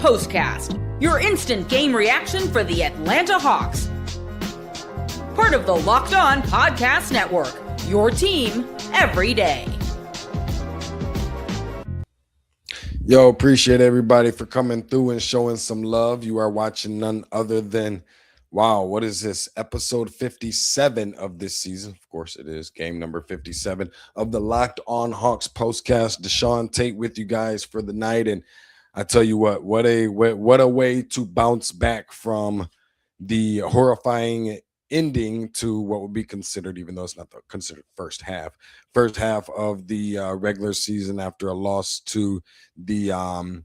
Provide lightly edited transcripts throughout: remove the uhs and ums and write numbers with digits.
POSTCAST, your instant game reaction for the Atlanta Hawks. Part of the Locked On Podcast Network, your team every day. Yo, appreciate everybody for coming through and showing some love. You are watching none other than, wow, what is this? Episode 57 of this season. Of course it is. Game number 57 of the Locked On Hawks postcast. Deshaun Tate with you guys for the night. And I tell you what a way to bounce back from the horrifying ending to what would be considered, even though it's not the considered first half of the regular season after a loss to the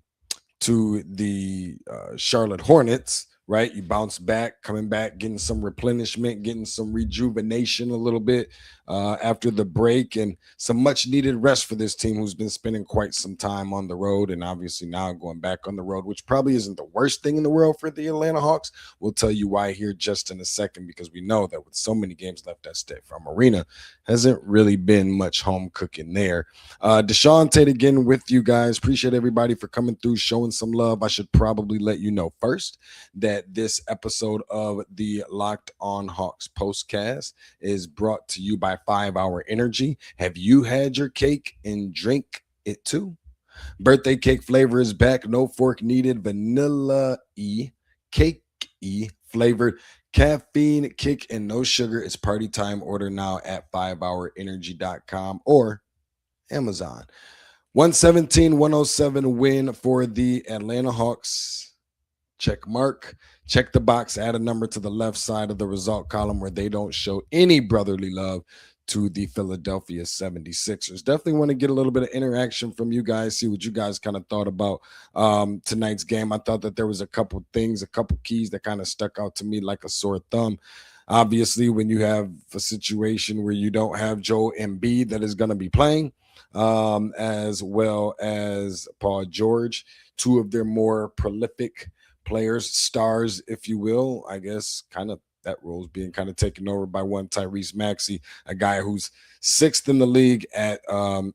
Charlotte Hornets. Right, you bounce back, coming back, getting some replenishment, getting some rejuvenation a little bit after the break, and some much needed rest for this team who's been spending quite some time on the road, and obviously now going back on the road, which probably isn't the worst thing in the world for the Atlanta Hawks. We'll tell you why here just in a second, because we know that with so many games left at Stave Arena, hasn't really been much home cooking there. Deshaun Tate again with you guys. Appreciate everybody for coming through, showing some love. I should probably let you know first that this episode of the Locked On Hawks postcast is brought to you by 5 Hour Energy. Have you had your cake and drink it too? Birthday cake flavor is back. No fork needed. Vanilla-y, cake-y flavored, caffeine kick, and no sugar. It's party time. Order now at 5hourenergy.com or Amazon. 117-107 win for the Atlanta Hawks. Check mark, check the box, add a number to the left side of the result column where they don't show any brotherly love to the Philadelphia 76ers. Definitely want to get a little bit of interaction from you guys, see what you guys kind of thought about tonight's game. I thought that there was a couple things, a couple keys that kind of stuck out to me like a sore thumb. Obviously, when you have a situation where you don't have Joel Embiid that is going to be playing, as well as Paul George, two of their more prolific players, stars, if you will, I guess kind of that role is being kind of taken over by one Tyrese Maxey, a guy who's sixth in the league at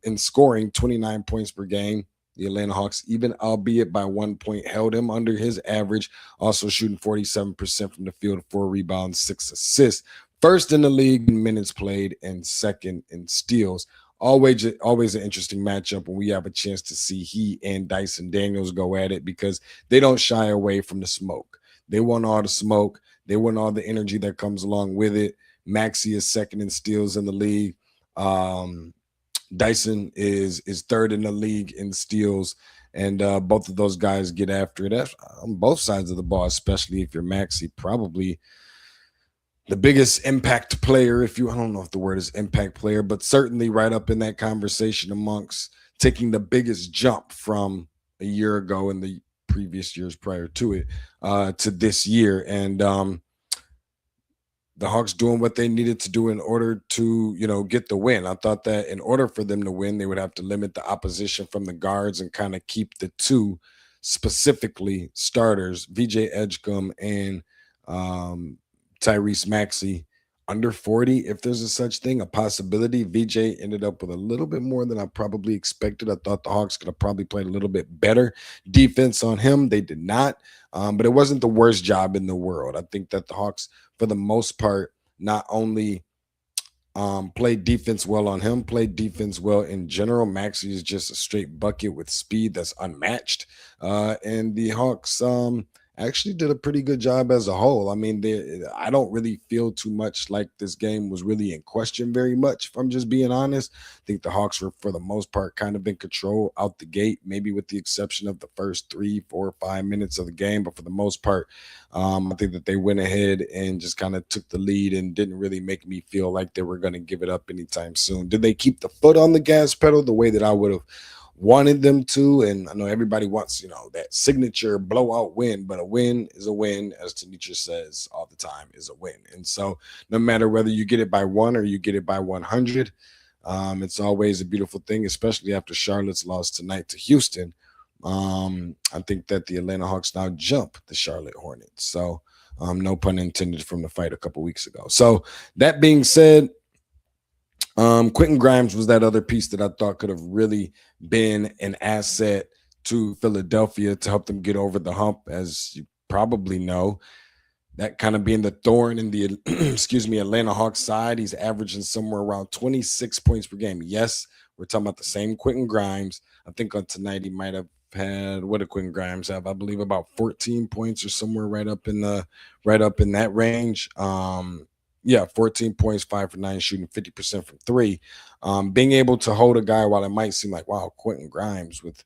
in scoring, 29 points per game. The Atlanta Hawks, even albeit by 1 point, held him under his average, also shooting 47% from the field, 4 rebounds, 6 assists. First in the league in minutes played and second in steals. Always an interesting matchup when we have a chance to see he and Dyson Daniels go at it, because they don't shy away from the smoke. They want all the smoke. They want all the energy that comes along with it. Maxey is second in steals in the league. Dyson is third in the league in steals, and both of those guys get after it on both sides of the ball, especially if you're Maxey, probably the biggest impact player, I don't know if the word is impact player, but certainly right up in that conversation amongst taking the biggest jump from a year ago and the previous years prior to it to this year. And the Hawks doing what they needed to do in order to, get the win. I thought that in order for them to win, they would have to limit the opposition from the guards and kind of keep the two specifically starters, VJ Edgecombe and Tyrese Maxey, under 40, if there's a such thing, a possibility. VJ ended up with a little bit more than I probably expected. I thought the Hawks could have probably played a little bit better defense on him. They did not, but it wasn't the worst job in the world. I think that the Hawks, for the most part, not only played defense well on him, played defense well in general. Maxey is just a straight bucket with speed that's unmatched. And the Hawks actually did a pretty good job as a whole. I mean, I don't really feel too much like this game was really in question very much, if I'm just being honest. I think the Hawks were, for the most part, kind of in control out the gate, maybe with the exception of the first 3, 4, 5 minutes of the game. But for the most part, I think that they went ahead and just kind of took the lead and didn't really make me feel like they were going to give it up anytime soon. Did they keep the foot on the gas pedal the way that I would have wanted them to? And I know everybody wants, that signature blowout win, but a win is a win, as Tanisha says all the time, is a win. And so no matter whether you get it by 1 or you get it by 100, it's always a beautiful thing, especially after Charlotte's loss tonight to Houston. I think that the Atlanta Hawks now jump the Charlotte Hornets. So no pun intended from the fight a couple weeks ago. So that being said, Quentin Grimes was that other piece that I thought could have really been an asset to Philadelphia to help them get over the hump, as you probably know. That kind of being the thorn in the Atlanta Hawks side. He's averaging somewhere around 26 points per game. Yes, we're talking about the same Quentin Grimes. I think on tonight he might have had, what did Quentin Grimes have? I believe about 14 points or somewhere right up in that range. Yeah, 14 points, 5 for 9, shooting 50% from three. Being able to hold a guy, while it might seem like, wow, Quentin Grimes with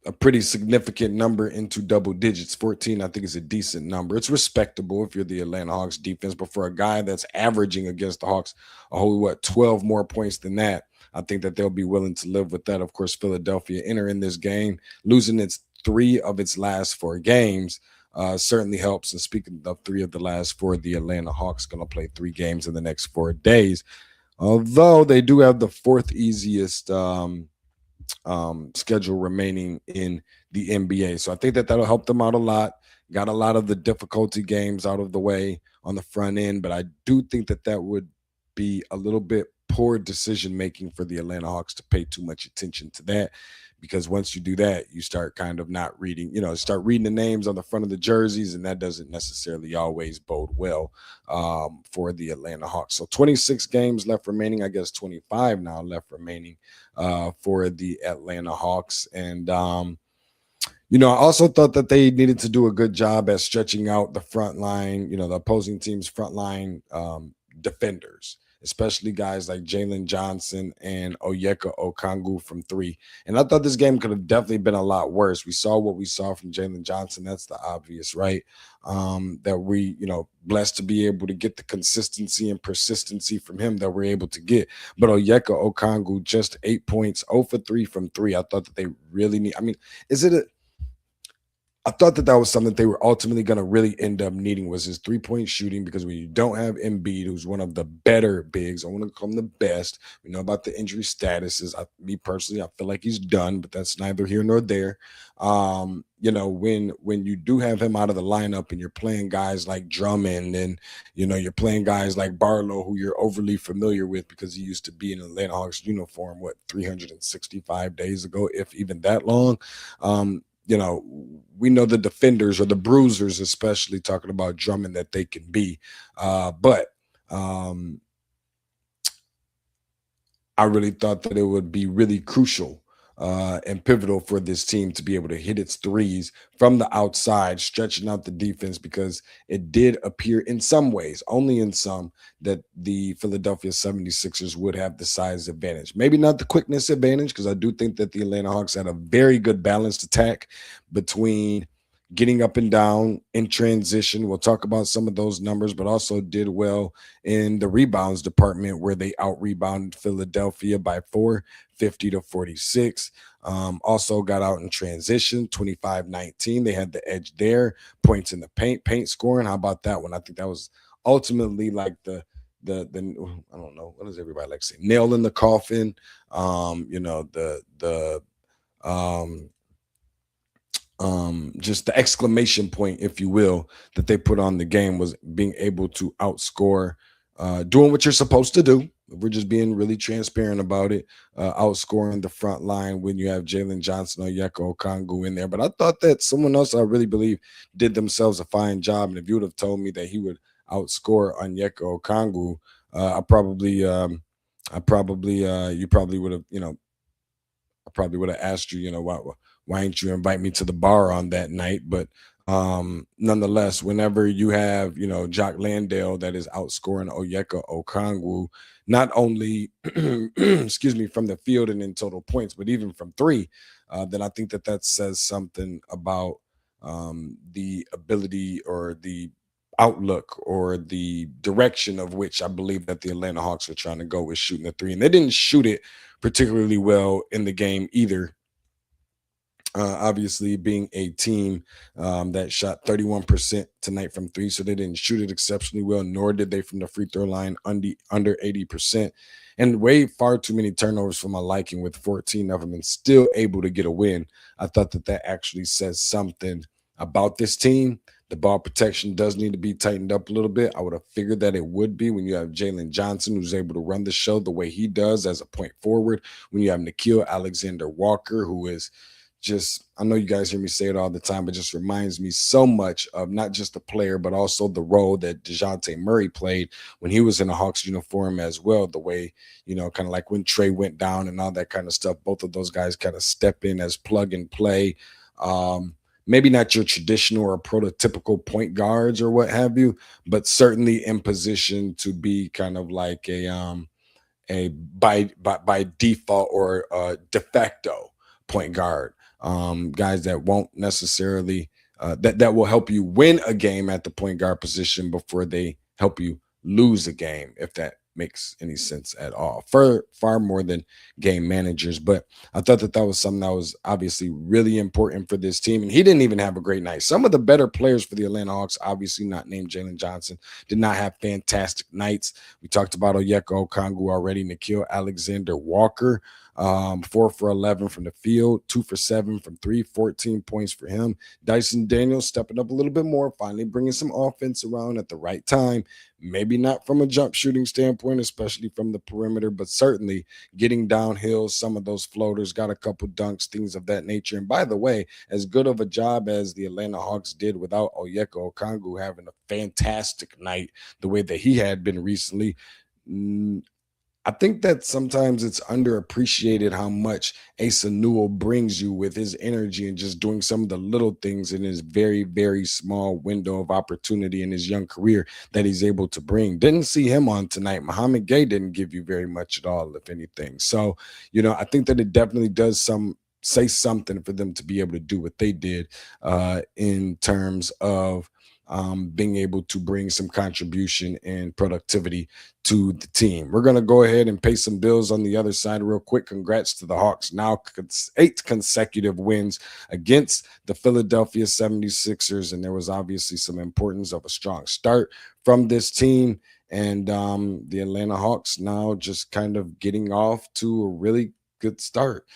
a pretty significant number into double digits. 14, I think, is a decent number. It's respectable if you're the Atlanta Hawks defense, but for a guy that's averaging against the Hawks a whole 12 more points than that, I think that they'll be willing to live with that. Of course, Philadelphia entering this game, losing its 3 of its last 4 games, certainly helps. And speaking of 3 of the last 4, the Atlanta Hawks going to play 3 games in the next 4 days, although they do have the 4th easiest schedule remaining in the NBA. So I think that that'll help them out a lot. Got a lot of the difficulty games out of the way on the front end, but I do think that that would be a little bit poor decision making for the Atlanta Hawks to pay too much attention to that, because once you do that, you start kind of not reading, start reading the names on the front of the jerseys, and that doesn't necessarily always bode well for the Atlanta Hawks. So 26 games left remaining, I guess 25 now left remaining for the Atlanta Hawks. And, I also thought that they needed to do a good job at stretching out the front line, the opposing team's front line defenders, especially guys like Jalen Johnson and Onyeka Okongwu from 3. And I thought this game could have definitely been a lot worse. We saw what we saw from Jalen Johnson. That's the obvious, right? That we, blessed to be able to get the consistency and persistency from him that we're able to get. But Onyeka Okongwu, just 8 points, 0 for 3 from 3. I thought that they really need, I thought that was something that they were ultimately going to really end up needing, was his 3-point shooting, because when you don't have Embiid, who's one of the better bigs, I want to call him the best. We know about the injury statuses. Me personally, I feel like he's done, but that's neither here nor there. When you do have him out of the lineup and you're playing guys like Drummond and, you're playing guys like Barlow, who you're overly familiar with because he used to be in an Atlanta Hawks uniform, 365 days ago, if even that long. We know the defenders or the bruisers, especially talking about Drummond, that they can be. But I really thought that it would be really crucial and pivotal for this team to be able to hit its threes from the outside, stretching out the defense, because it did appear in some ways, only in some, that the Philadelphia 76ers would have the size advantage. Maybe not the quickness advantage, because I do think that the Atlanta Hawks had a very good balanced attack between getting up and down in transition. We'll talk about some of those numbers, but also did well in the rebounds department, where they out-rebounded Philadelphia by 4, 50-46. Also got out in transition, 25-19. They had the edge there. Points in the paint scoring. How about that one? I think that was ultimately like the I don't know, what does everybody like to say? Nail in the coffin. Just the exclamation point, if you will, that they put on the game was being able to outscore, doing what you're supposed to do. We're just being really transparent about it, outscoring the front line when you have Jalen Johnson or Onyeka Okongwu in there. But I thought that someone else, I really believe, did themselves a fine job. And if you would have told me that he would outscore Onyeka Okongwu, you probably would have, I probably would have asked you, why didn't you invite me to the bar on that night? But nonetheless, whenever you have, Jock Landale that is outscoring Onyeka Okongwu, not only, excuse me, from the field and in total points, but even from 3, then I think that says something about the ability or the outlook or the direction of which I believe that the Atlanta Hawks are trying to go with shooting the 3. And they didn't shoot it particularly well in the game either. Obviously, being a team that shot 31% tonight from 3, so they didn't shoot it exceptionally well, nor did they from the free throw line under 80%, and way far too many turnovers for my liking, with 14 of them, and still able to get a win. I thought that actually says something about this team The ball protection does need to be tightened up a little bit. I would have figured that it would be when you have Jalen Johnson, who's able to run the show the way he does as a point forward. When you have Nickeil Alexander-Walker, who is just, I know you guys hear me say it all the time, but just reminds me so much of not just the player, but also the role that DeJounte Murray played when he was in a Hawks uniform as well. The way, kind of like when Trey went down and all that kind of stuff, both of those guys kind of step in as plug and play. Maybe not your traditional or prototypical point guards or what have you, but certainly in position to be kind of like a by default or de facto point guard. Guys that won't necessarily that will help you win a game at the point guard position before they help you lose a game, if that makes any sense at all. Far more than game managers. But I thought that was something that was obviously really important for this team. And he didn't even have a great night. Some of the better players for the Atlanta Hawks, obviously not named Jalen Johnson, did not have fantastic nights. We talked about Onyeka Okongwu already, Nickeil Alexander-Walker. 4 for 11 from the field, 2 for 7 from 3, 14 points for him. Dyson Daniels stepping up a little bit more, finally bringing some offense around at the right time. Maybe not from a jump shooting standpoint, especially from the perimeter, but certainly getting downhill, some of those floaters, got a couple dunks, things of that nature. And by the way, as good of a job as the Atlanta Hawks did without Onyeka Okongwu having a fantastic night the way that he had been recently, I think that sometimes it's underappreciated how much Asa Newell brings you with his energy and just doing some of the little things in his very, very small window of opportunity in his young career that he's able to bring. Didn't see him on tonight. Muhammad Gay didn't give you very much at all, if anything. So, I think that it definitely does say something for them to be able to do what they did in terms of being able to bring some contribution and productivity to the team. We're going to go ahead and pay some bills on the other side real quick. Congrats to the Hawks. Now 8 consecutive wins against the Philadelphia 76ers. And there was obviously some importance of a strong start from this team. And the Atlanta Hawks now just kind of getting off to a really good start.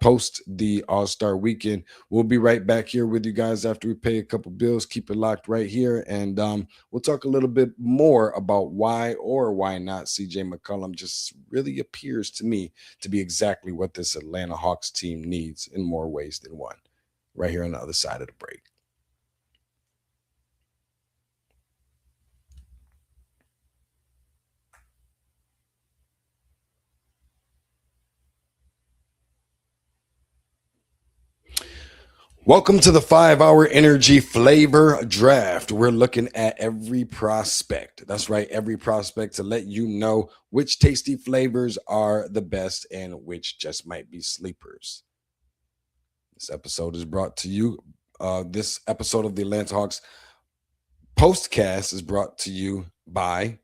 Post the All-Star weekend. We'll be right back here with you guys after we pay a couple bills. Keep it locked right here, and we'll talk a little bit more about why or why not CJ McCollum just really appears to me to be exactly what this Atlanta Hawks team needs in more ways than one. Right here on the other side of the break. Welcome to the 5-hour energy flavor draft. We're looking at every prospect. That's right, every prospect to let you know which tasty flavors are the best and which just might be sleepers. This episode is brought to you. This episode of the Atlanta Hawks POSTCAST is brought to you by,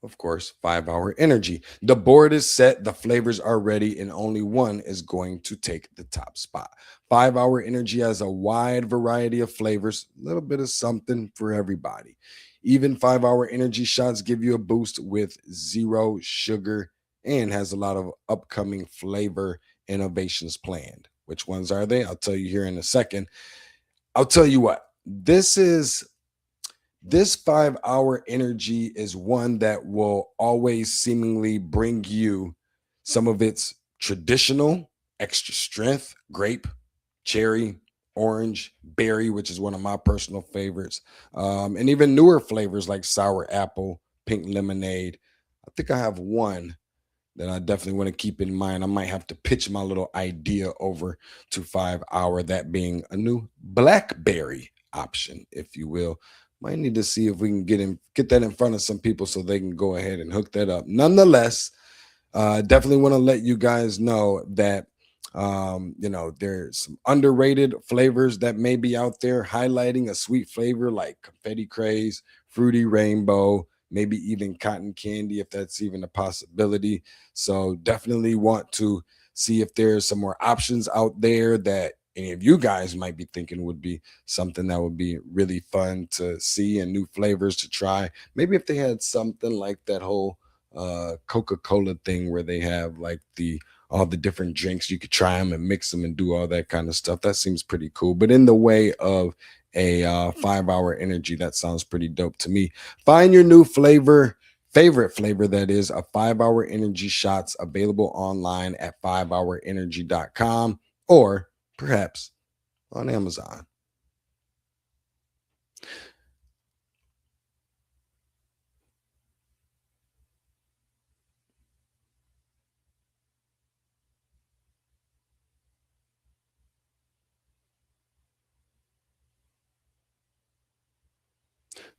of course, 5-hour energy. The board is set, the flavors are ready, and only one is going to take the top spot. 5-hour energy has a wide variety of flavors, a little bit of something for everybody. Even 5-hour energy shots give you a boost with 0 sugar and has a lot of upcoming flavor innovations planned. Which ones are they? I'll tell you here in a second. I'll tell you what, this 5-hour energy is one that will always seemingly bring you some of its traditional extra strength, grape, cherry, orange, berry, which is one of my personal favorites, and even newer flavors like sour apple, pink lemonade. I think I have one that I definitely want to keep in mind. I might have to pitch my little idea over to 5-hour, that being a new blackberry option, if you will. Might need to see if we can get that in front of some people so they can go ahead and hook that up. Nonetheless, definitely want to let you guys know that there's some underrated flavors that may be out there, highlighting a sweet flavor like confetti craze, fruity rainbow, maybe even cotton candy, if that's even a possibility. So definitely want to see if there's some more options out there that any of you guys might be thinking would be something that would be really fun to see and new flavors to try. Maybe if they had something like that whole Coca-Cola thing where they have like all the different drinks, you could try them and mix them and do all that kind of stuff. That seems pretty cool. But in the way of a 5-hour energy. That sounds pretty dope to me. Find your new favorite flavor, that is a 5-hour energy shots, available online at 5hourenergy.com or perhaps on Amazon.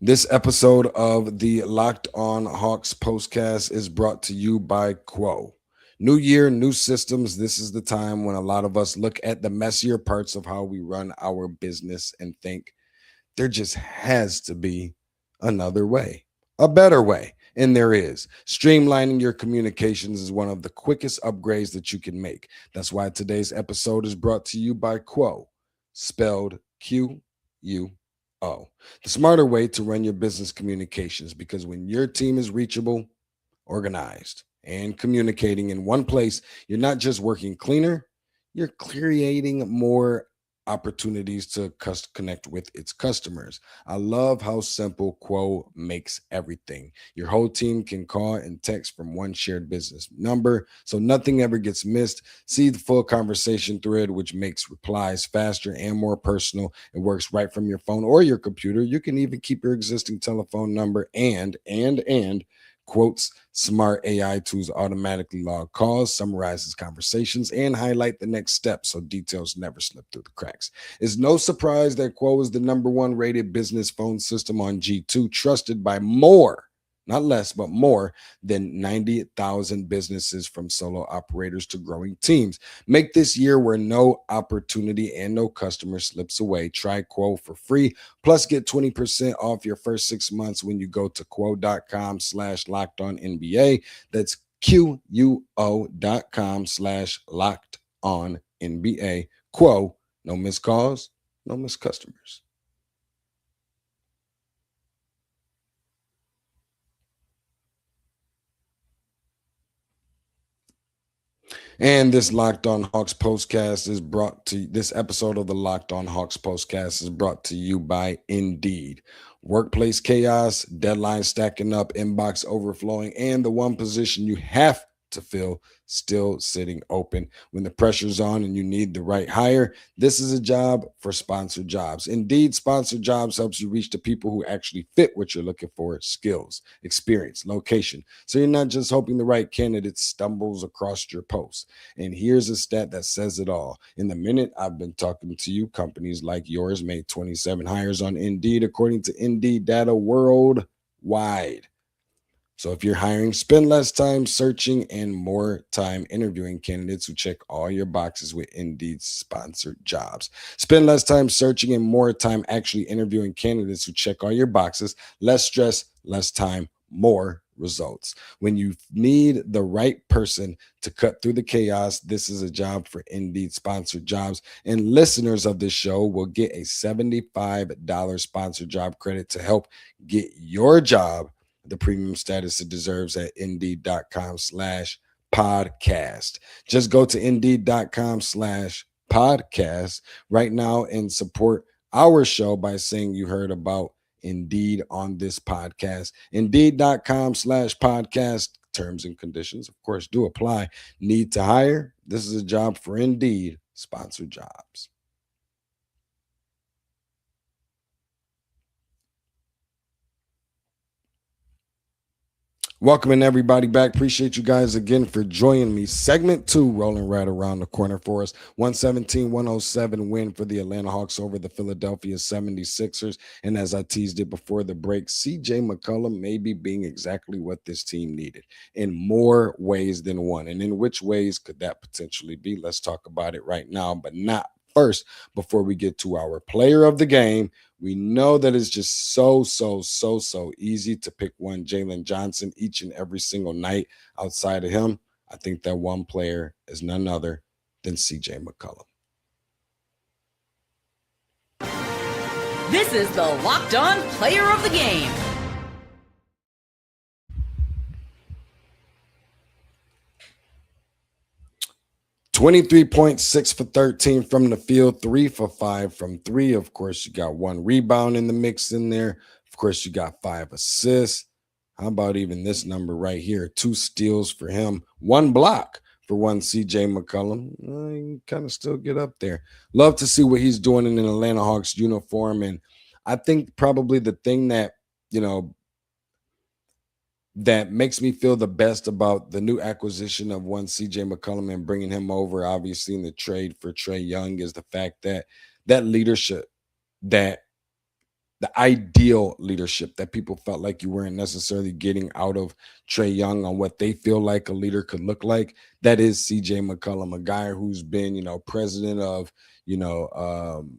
This episode of the Locked On Hawks postcast is brought to you by Quo. New year, new systems. This is the time when a lot of us look at the messier parts of how we run our business and think there just has to be another way, a better way. And there is. Streamlining your communications is one of the quickest upgrades that you can make. That's why today's episode is brought to you by Quo, spelled Quo. The smarter way to run your business communications, because when your team is reachable, organized, and communicating in one place, you're not just working cleaner, you're creating more opportunities to connect with its customers. I love how simple Quo makes everything. Your whole team can call and text from one shared business number, so nothing ever gets missed. See the full conversation thread, which makes replies faster and more personal. It works right from your phone or your computer. You can even keep your existing telephone number and Quote's smart AI tools automatically log calls, summarizes conversations, and highlight the next step so details never slip through the cracks. It's no surprise that Quo is the #1 rated business phone system on G2, trusted by more, not less, but more than 90,000 businesses, from solo operators to growing teams. Make this year where no opportunity and no customer slips away. Try Quo for free. Plus, get 20% off your first 6 months when you go to quo.com/lockedonnba. That's QUO.com/lockedonnba. Quo, no missed calls, no missed customers. And this Locked On Hawks postcast is brought to this episode of the Locked On Hawks postcast is brought to you by Indeed. Workplace chaos, deadlines stacking up, inbox overflowing, and the one position you have to fill still sitting open. When the pressure's on and you need the right hire, this is a job for sponsored jobs. Indeed, sponsored jobs helps you reach the people who actually fit what you're looking for: skills, experience, location. So you're not just hoping the right candidate stumbles across your post. And here's a stat that says it all. In the minute I've been talking to you, companies like yours made 27 hires on Indeed, according to Indeed data worldwide. So if you're hiring, spend less time searching and more time interviewing candidates who check all your boxes with Indeed's sponsored jobs. Spend less time searching and more time actually interviewing candidates who check all your boxes. Less stress, less time, more results. When you need the right person to cut through the chaos, this is a job for Indeed sponsored jobs. And listeners of this show will get a $75 sponsored job credit to help get your job the premium status it deserves at Indeed.com/podcast. Just go to Indeed.com/podcast right now and support our show by saying you heard about Indeed on this podcast. Indeed.com/podcast. Terms and conditions, of course, do apply. Need to hire? This is a job for Indeed sponsored jobs. Welcoming everybody back. Appreciate you guys again for joining me. Segment 2 rolling right around the corner for us. 117-107 win for the Atlanta Hawks over the Philadelphia 76ers. And as I teased it before the break, CJ McCollum may be being exactly what this team needed in more ways than one. And in which ways could that potentially be? Let's talk about it right now, but not first. Before we get to our player of the game, we know that it's just so easy to pick one Jalen Johnson each and every single night. Outside of him, I think that one player is none other than CJ McCollum. This is the Locked On Player of the Game. 23 points, 6 for 13 from the field, 3 for 5 from three. Of course, you got 1 rebound in the mix in there. Of course, you got 5 assists. How about even this number right here? 2 steals for him, 1 block for one CJ McCollum. You kind of still get up there. Love to see what he's doing in an Atlanta Hawks uniform. And I think probably the thing that, that makes me feel the best about the new acquisition of one CJ McCollum and bringing him over, obviously, in the trade for Trae Young, is the fact that that leadership, that the ideal leadership that people felt like you weren't necessarily getting out of Trae Young on what they feel like a leader could look like, that is CJ McCollum, a guy who's been, president of, the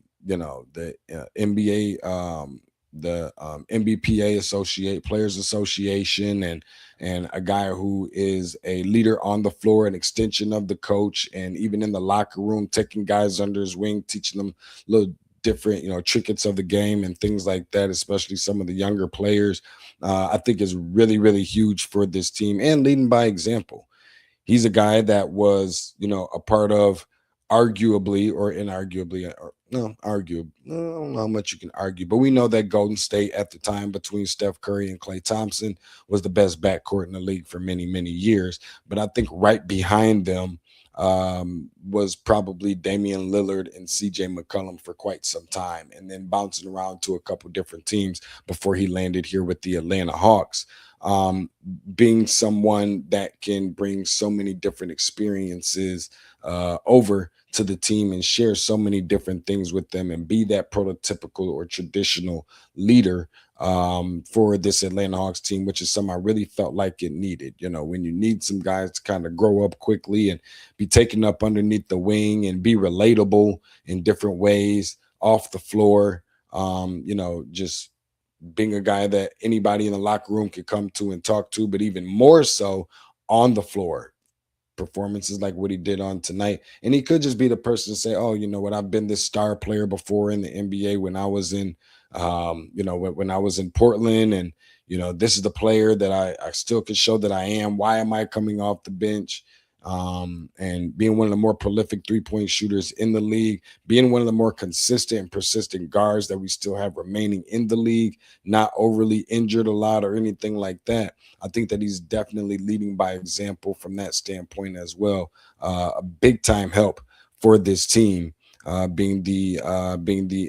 NBA, the NBPA Players Association, and a guy who is a leader on the floor, an extension of the coach, and even in the locker room, taking guys under his wing, teaching them little different, trinkets of the game and things like that, especially some of the younger players. I think is really, really huge for this team, and leading by example. He's a guy that was, a part of arguably or inarguably, or no, arguably, I don't know how much you can argue, but we know that Golden State at the time between Steph Curry and Klay Thompson was the best backcourt in the league for many, many years. But I think right behind them was probably Damian Lillard and CJ McCollum for quite some time, and then bouncing around to a couple different teams before he landed here with the Atlanta Hawks. Being someone that can bring so many different experiences over to the team and share so many different things with them and be that prototypical or traditional leader for this Atlanta Hawks team, which is something I really felt like it needed. When you need some guys to kind of grow up quickly and be taken up underneath the wing and be relatable in different ways off the floor, just being a guy that anybody in the locker room could come to and talk to, but even more so on the floor. Performances like what he did on tonight. And he could just be the person to say, oh, you know what, I've been this star player before in the NBA when I was in, when I was in Portland. And, this is the player that I still can show that I am. Why am I coming off the bench? And being one of the more prolific three-point shooters in the league, being one of the more consistent and persistent guards that we still have remaining in the league, not overly injured a lot or anything like that. I think that he's definitely leading by example from that standpoint as well. A big time help for this team, being the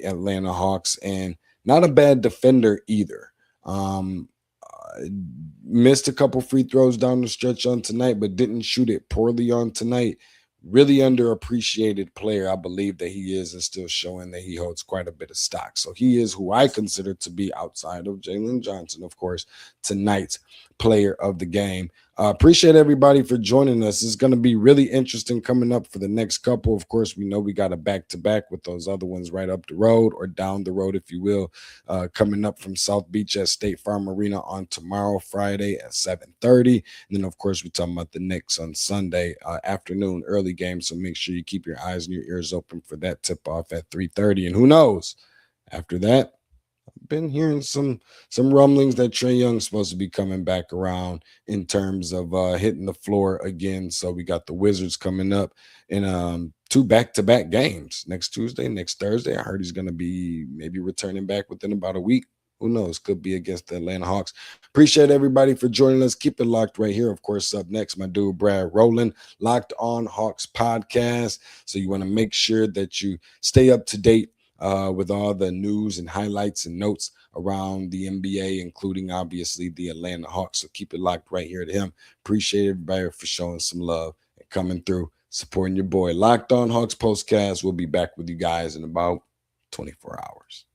Atlanta Hawks, and not a bad defender either. Missed a couple free throws down the stretch on tonight, but didn't shoot it poorly on tonight. Really underappreciated player, I believe that he is, and still showing that he holds quite a bit of stock. So he is who I consider to be, outside of Jalen Johnson, of course, tonight's player of the game. Appreciate everybody for joining us. It's going to be really interesting coming up for the next couple. Of course, we know we got a back-to-back with those other ones right up the road, or down the road, if you will, coming up from South Beach at State Farm Arena on tomorrow, Friday at 7:30. And then, of course, we're talking about the Knicks on Sunday afternoon, early game. So make sure you keep your eyes and your ears open for that tip-off at 3:30. And who knows, after that, been hearing some rumblings that Trae Young's supposed to be coming back around in terms of hitting the floor again. So we got the Wizards coming up in 2 back-to-back games, next Tuesday, next Thursday. I heard he's going to be maybe returning back within about a week. Who knows? Could be against the Atlanta Hawks. Appreciate everybody for joining us. Keep it locked right here. Of course, up next, my dude Brad Rowland, Locked On Hawks podcast. So you want to make sure that you stay up to date with all the news and highlights and notes around the NBA, including obviously the Atlanta Hawks. So keep it locked right here to him. Appreciate everybody for showing some love and coming through, supporting your boy. Locked On Hawks Postcast. We'll be back with you guys in about 24 hours.